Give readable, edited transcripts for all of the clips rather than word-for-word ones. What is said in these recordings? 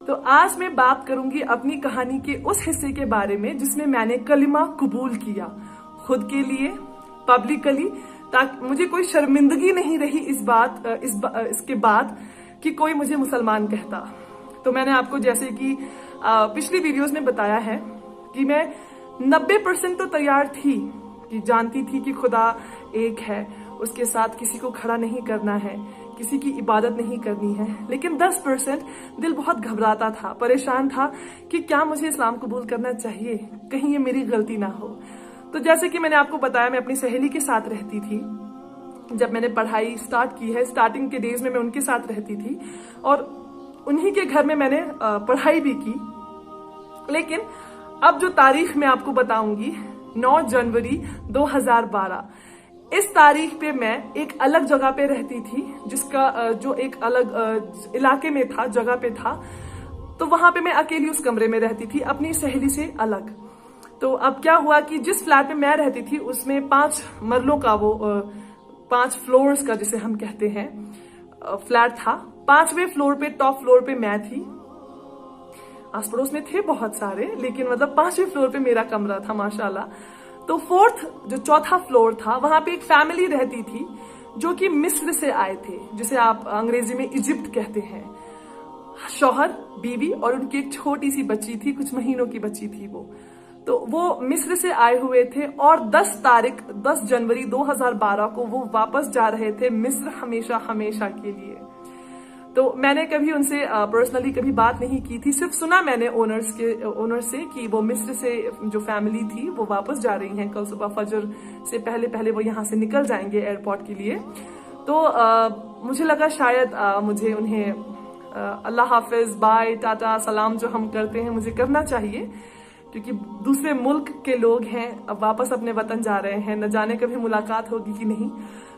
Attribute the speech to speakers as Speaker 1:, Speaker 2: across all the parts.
Speaker 1: तो आज मैं बात करूंगी अपनी कहानी के उस हिस्से के बारे में जिसमें मैंने कलिमा कबूल किया, खुद के लिए, पब्लिकली, ताकि मुझे कोई शर्मिंदगी नहीं रही इसके बाद कि कोई मुझे मुसलमान कहता। तो मैंने आपको जैसे कि पिछली वीडियोस में बताया है कि मैं 90% तो तैयार थी, कि जानती थी कि खुदा एक है, उसके साथ किसी को खड़ा नहीं करना है, किसी की इबादत नहीं करनी है। लेकिन 10% दिल बहुत घबराता था, परेशान था कि क्या मुझे इस्लाम कबूल करना चाहिए, कहीं ये मेरी गलती ना हो। तो जैसे कि मैंने आपको बताया, मैं अपनी सहेली के साथ रहती थी। जब मैंने पढ़ाई स्टार्ट की है, स्टार्टिंग के डेज में मैं उनके साथ रहती थी और उन्हीं के घर में मैंने पढ़ाई भी की। लेकिन अब जो तारीख मैं आपको बताऊंगी, 9 जनवरी 2012, इस तारीख पे मैं एक अलग जगह पे रहती थी, जिसका जो एक अलग इलाके में था, जगह पे था। तो वहां पे मैं अकेली उस कमरे में रहती थी, अपनी सहेली से अलग। तो अब क्या हुआ कि जिस फ्लैट में मैं रहती थी उसमें 5 मरलों का, वो 5 फ्लोर्स का जिसे हम कहते हैं, फ्लैट था। 5वें फ्लोर पे, टॉप फ्लोर पे मैं थी। आस पड़ोस में थे बहुत सारे, लेकिन मतलब 5वें फ्लोर पे मेरा कमरा था, माशाल्लाह। तो 4th, जो चौथा फ्लोर था, वहां पे एक फैमिली रहती थी जो कि मिस्र से आए थे, जिसे आप अंग्रेजी में इजिप्ट कहते हैं। शौहर, बीवी और उनकी एक छोटी सी बच्ची थी, कुछ महीनों की बच्ची थी वो। तो वो मिस्र से आए हुए थे और 10 जनवरी 2012 को वो वापस जा रहे थे मिस्र, हमेशा हमेशा के लिए। तो मैंने कभी उनसे पर्सनली कभी बात नहीं की थी, सिर्फ सुना मैंने ओनर से कि वो मिस्र से जो फैमिली थी वो वापस जा रही हैं, कल सुबह फजर से पहले पहले वो यहाँ से निकल जाएंगे एयरपोर्ट के लिए। तो मुझे लगा शायद मुझे उन्हें अल्लाह हाफिज, बाय, टाटा, सलाम जो हम करते हैं मुझे करना चाहिए, क्योंकि दूसरे मुल्क के लोग हैं, अब वापस अपने वतन जा रहे हैं, न जाने कभी मुलाकात होगी कि नहीं।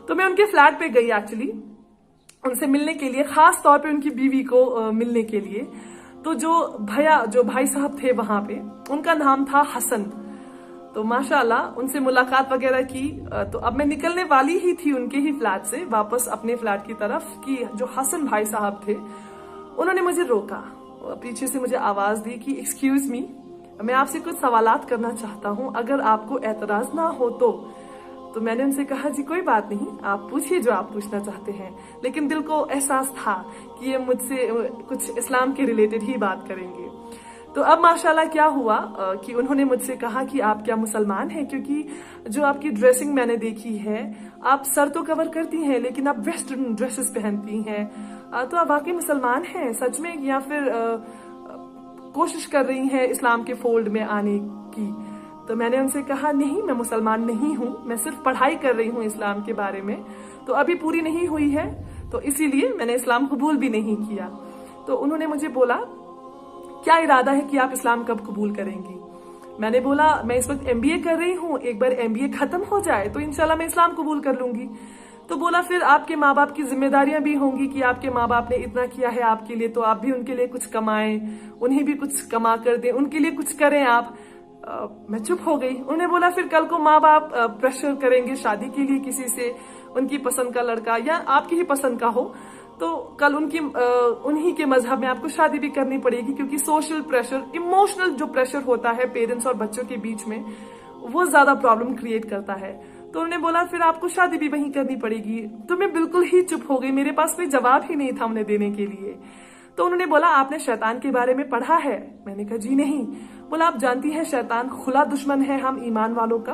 Speaker 1: तो मैं उनके फ्लैट पे गई एक्चुअली, उनसे मिलने के लिए, खास तौर पे उनकी बीवी को मिलने के लिए। तो जो भाई साहब थे वहां पे, उनका नाम था हसन। तो माशाल्लाह उनसे मुलाकात वगैरह की। तो अब मैं निकलने वाली ही थी उनके ही फ्लैट से वापस अपने फ्लैट की तरफ, कि जो हसन भाई साहब थे उन्होंने मुझे रोका, पीछे से मुझे आवाज दी कि एक्सक्यूज मी, मैं आपसे कुछ सवालात करना चाहता हूँ, अगर आपको एतराज ना हो तो मैंने उनसे कहा जी कोई बात नहीं, आप पूछिए जो आप पूछना चाहते हैं। लेकिन दिल को एहसास था कि ये मुझसे कुछ इस्लाम के रिलेटेड ही बात करेंगे। तो अब माशाल्लाह क्या हुआ कि उन्होंने मुझसे कहा कि आप क्या मुसलमान हैं, क्योंकि जो आपकी ड्रेसिंग मैंने देखी है, आप सर तो कवर करती हैं लेकिन आप वेस्टर्न ड्रेसेस पहनती हैं, तो आप वाकई मुसलमान हैं सच में, या फिर कोशिश कर रही हैं इस्लाम के फोल्ड में आने की। तो मैंने उनसे कहा नहीं, मैं मुसलमान नहीं हूँ, मैं सिर्फ पढ़ाई कर रही हूँ इस्लाम के बारे में, तो अभी पूरी नहीं हुई है, तो इसीलिए मैंने इस्लाम कबूल भी नहीं किया। तो उन्होंने मुझे बोला क्या इरादा है कि आप इस्लाम कब कबूल करेंगी। मैंने बोला मैं इस वक्त MBA कर रही हूँ, एक बार MBA खत्म हो जाए तो इंशाल्लाह मैं इस्लाम कबूल कर लूंगी। तो बोला फिर आपके माँ बाप की जिम्मेदारियां भी होंगी, कि आपके माँ बाप ने इतना किया है आपके लिए, तो आप भी उनके लिए कुछ कमाएं, उन्हें भी कुछ कमा कर दें, उनके लिए कुछ करें आप। मैं चुप हो गई। उन्होंने बोला फिर कल को माँ बाप प्रेशर करेंगे शादी के लिए किसी से, उनकी पसंद का लड़का या आपकी ही पसंद का हो, तो कल उन्हीं के मजहब में आपको शादी भी करनी पड़ेगी, क्योंकि सोशल प्रेशर, इमोशनल जो प्रेशर होता है पेरेंट्स और बच्चों के बीच में, वो ज्यादा प्रॉब्लम क्रिएट करता है। तो उन्होंने बोला फिर आपको शादी भी वहीं करनी पड़ेगी। तो मैं बिल्कुल ही चुप हो गई, मेरे पास कोई जवाब ही नहीं था उन्हें देने के लिए। तो उन्होंने बोला आपने शैतान के बारे में पढ़ा है। मैंने कहा जी नहीं। बोला आप जानती हैं शैतान खुला दुश्मन है हम ईमान वालों का,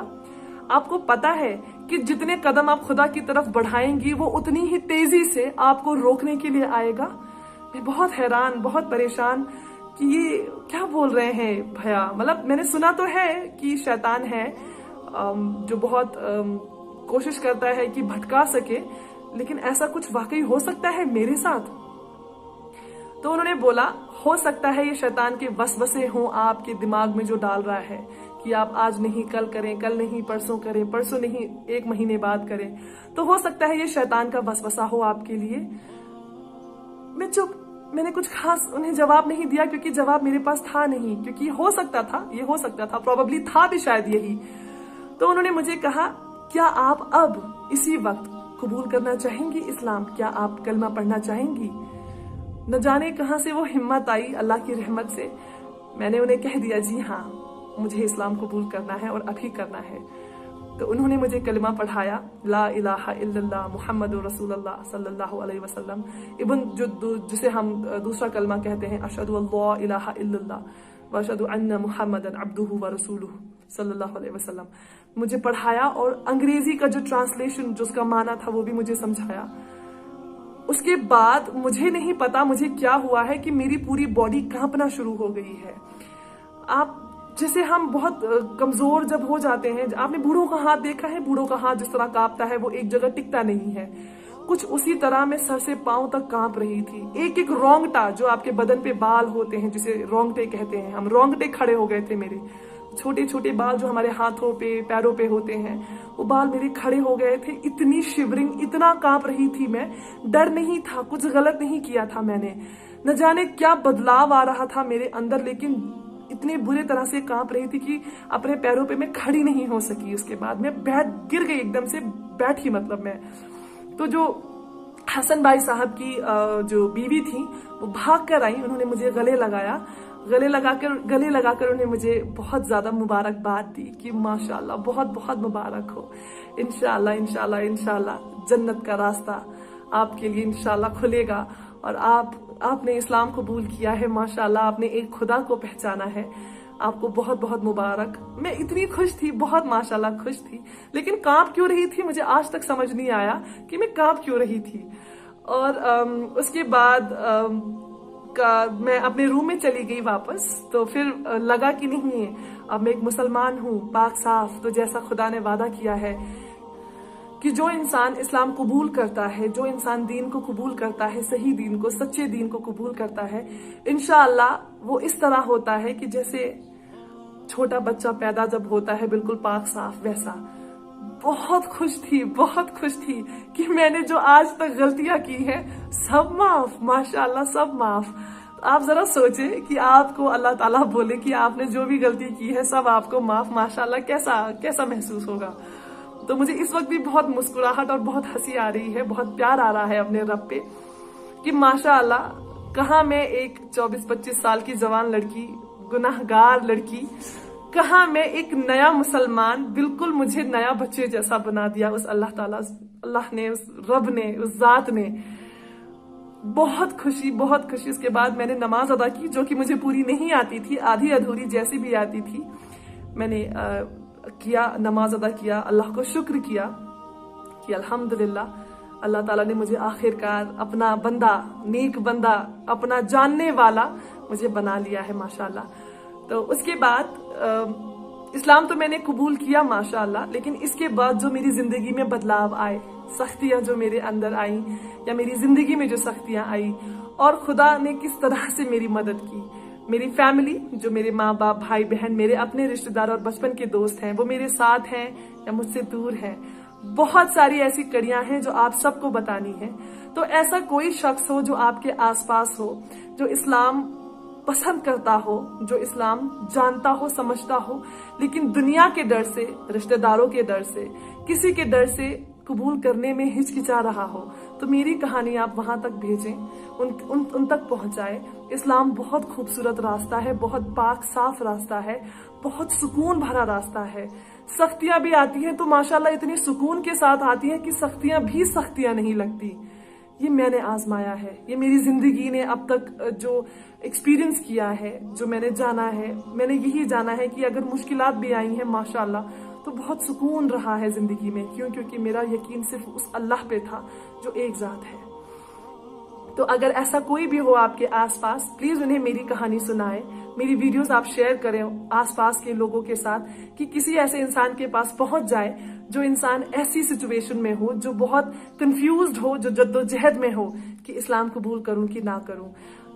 Speaker 1: आपको पता है कि जितने कदम आप खुदा की तरफ बढ़ाएंगी वो उतनी ही तेजी से आपको रोकने के लिए आएगा। मैं बहुत हैरान, बहुत परेशान कि ये क्या बोल रहे हैं भैया। मतलब मैंने सुना तो है कि शैतान है जो बहुत कोशिश करता है कि भटका सके, लेकिन ऐसा कुछ वाकई हो सकता है मेरे साथ। तो उन्होंने बोला हो सकता है ये शैतान के वसवसे हों आपके दिमाग में जो डाल रहा है कि आप आज नहीं कल करें, कल नहीं परसों करें, परसों नहीं 1 महीने बाद करें, तो हो सकता है ये शैतान का वसवसा हो आपके लिए। मैं चुप, मैंने कुछ खास उन्हें जवाब नहीं दिया, क्योंकि जवाब मेरे पास था नहीं, क्योंकि हो सकता था, ये हो सकता था, प्रोबेबली था भी शायद यही। तो उन्होंने मुझे कहा क्या आप अब इसी वक्त कबूल करना चाहेंगी इस्लाम, क्या आप कलमा पढ़ना चाहेंगी। न जाने कहां से वो हिम्मत आई, अल्लाह की रहमत से मैंने उन्हें कह दिया जी हाँ मुझे इस्लाम कबूल करना है और अभी करना है। तो उन्होंने मुझे कलिमा पढ़ाया, ला इलाहा इल्लल्लाह मुहम्मदुर रसूलुल्लाह सल्लल्लाहु अलैहि वसल्लम। इब्न जिसे हम दूसरा कलमा कहते हैं, अशहदु अल्ला इलाहा इल्लल्लाह व अशहदु अन्ना मुहम्मदन अब्दुहु व रसूलुहु सल्लल्लाहु अलैहि वसल्लम, मुझे पढ़ाया और अंग्रेजी का जो ट्रांसलेशन जो उसका माना था वो भी मुझे समझाया। उसके बाद मुझे नहीं पता मुझे क्या हुआ है कि मेरी पूरी बॉडी कांपना शुरू हो गई है। आप जैसे हम बहुत कमजोर जब हो जाते हैं, आपने बूढ़ों का हाथ देखा है, बूढ़ों का हाथ जिस तरह कांपता है वो एक जगह टिकता नहीं है, कुछ उसी तरह मैं सर से पांव तक कांप रही थी। एक एक रोंगटा जो आपके बदन पे बाल होते हैं जिसे रोंगटे कहते हैं, हम रोंगटे खड़े हो गए थे। मेरे छोटे छोटे बाल जो हमारे हाथों पे पैरों पे होते हैं वो बाल मेरे खड़े हो गए थे। इतनी शिवरिंग, इतना कांप रही थी मैं। डर नहीं था, कुछ गलत नहीं किया था मैंने, न जाने क्या बदलाव आ रहा था मेरे अंदर, लेकिन इतनी बुरी तरह से कांप रही थी कि अपने पैरों पे मैं खड़ी नहीं हो सकी। उसके बाद मैं गिर गई, एकदम से बैठी। मतलब मैं तो जो हसन भाई साहब की जो बीवी थी वो भाग कर आई, उन्होंने मुझे गले लगाया। गले लगाकर उन्हें मुझे बहुत ज्यादा मुबारकबाद दी कि माशाल्लाह बहुत बहुत मुबारक हो, इंशाल्लाह इंशाल्लाह इंशाल्लाह जन्नत का रास्ता आपके लिए इंशाल्लाह खुलेगा और आपने इस्लाम कबूल किया है, माशाल्लाह आपने एक खुदा को पहचाना है, आपको बहुत बहुत मुबारक। मैं इतनी खुश थी, बहुत माशाल्लाह खुश थी, लेकिन कांप क्यों रही थी मुझे आज तक समझ नहीं आया कि मैं कांप क्यों रही थी। और उसके बाद मैं अपने रूम में चली गई वापस। तो फिर लगा कि नहीं अब मैं एक मुसलमान हूँ, पाक साफ, तो जैसा खुदा ने वादा किया है कि जो इंसान इस्लाम कबूल करता है, जो इंसान दीन को कबूल करता है, सही दीन को, सच्चे दीन को कबूल करता है, इंशाअल्लाह वो इस तरह होता है कि जैसे छोटा बच्चा पैदा जब होता है बिल्कुल पाक साफ, वैसा। बहुत खुश थी कि मैंने जो आज तक गलतियां की हैं सब माफ, माशाल्लाह सब माफ। आप जरा सोचे कि आपको अल्लाह ताला बोले कि आपने जो भी गलती की है सब आपको माफ, माशाल्लाह कैसा महसूस होगा। तो मुझे इस वक्त भी बहुत मुस्कुराहट और बहुत हंसी आ रही है, बहुत प्यार आ रहा है अपने रब पे कि माशाल्लाह कहाँ मैं एक 24-25 साल की जवान लड़की, गुनाहगार लड़की, कहाँ मैं एक नया मुसलमान, बिल्कुल मुझे नया बच्चे जैसा बना दिया उस अल्लाह ने, उस रब ने, उस जात ने। बहुत खुशी। उसके बाद मैंने नमाज अदा की, जो कि मुझे पूरी नहीं आती थी, आधी अधूरी जैसी भी आती थी मैंने किया, नमाज अदा किया, अल्लाह को शुक्र किया कि अल्हम्दुलिल्लाह अल्लाह ताला ने मुझे आखिरकार अपना बंदा, नेक बंदा, अपना जानने वाला मुझे बना लिया है माशाल्लाह। तो उसके बाद इस्लाम तो मैंने कबूल किया माशाल्लाह, लेकिन इसके बाद जो मेरी जिंदगी में बदलाव आए, सख्तियां जो मेरे अंदर आई, या मेरी जिंदगी में जो सख्तियां आई, और खुदा ने किस तरह से मेरी मदद की। मेरी फैमिली, जो मेरे माँ बाप, भाई बहन, मेरे अपने रिश्तेदार और बचपन के दोस्त हैं, वो मेरे साथ हैं या मुझसे दूर हैं। बहुत सारी ऐसी कड़ियां हैं जो आप सबको बतानी है। तो ऐसा कोई शख्स हो जो आपके आसपास हो, जो इस्लाम पसंद करता हो, जो इस्लाम जानता हो, समझता हो, लेकिन दुनिया के डर से, रिश्तेदारों के डर से, किसी के डर से कबूल करने में हिचकिचा रहा हो, तो मेरी कहानी आप वहां तक भेजें, उन तक पहुंचाएं। इस्लाम बहुत खूबसूरत रास्ता है, बहुत पाक साफ रास्ता है, बहुत सुकून भरा रास्ता है। सख्तियां भी आती हैं तो माशाल्लाह इतनी सुकून के साथ आती हैं कि सख्तियां भी सख्तियां नहीं लगती। ये मैंने आजमाया है, ये मेरी जिंदगी ने अब तक जो एक्सपीरियंस किया है, जो मैंने जाना है, मैंने यही जाना है कि अगर मुश्किलात भी आई हैं माशाल्लाह तो बहुत सुकून रहा है जिंदगी में। क्यों? क्योंकि मेरा यकीन सिर्फ उस अल्लाह पे था जो एक जात है। तो अगर ऐसा कोई भी हो आपके आसपास, प्लीज उन्हें मेरी कहानी सुनाएं, मेरी वीडियोस आप शेयर करें आसपास के लोगों के साथ, कि किसी ऐसे इंसान के पास पहुंच जाए जो इंसान ऐसी सिचुएशन में हो, जो बहुत कंफ्यूज्ड हो, जो जद्दोजहद में हो कि इस्लाम कबूल करूं कि ना करूं।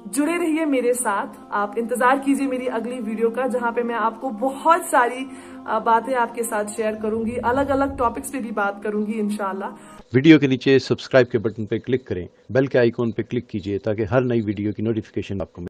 Speaker 1: जुड़े रहिए मेरे साथ, आप इंतजार कीजिए मेरी अगली वीडियो का, जहां पे मैं आपको बहुत सारी बातें आपके साथ शेयर करूंगी, अलग अलग टॉपिक्स पे भी बात करूंगी इंशाल्लाह।
Speaker 2: वीडियो के नीचे सब्सक्राइब के बटन पे क्लिक करें, बेल के आइकॉन पे क्लिक कीजिए ताकि हर नई वीडियो की नोटिफिकेशन आपको मिले।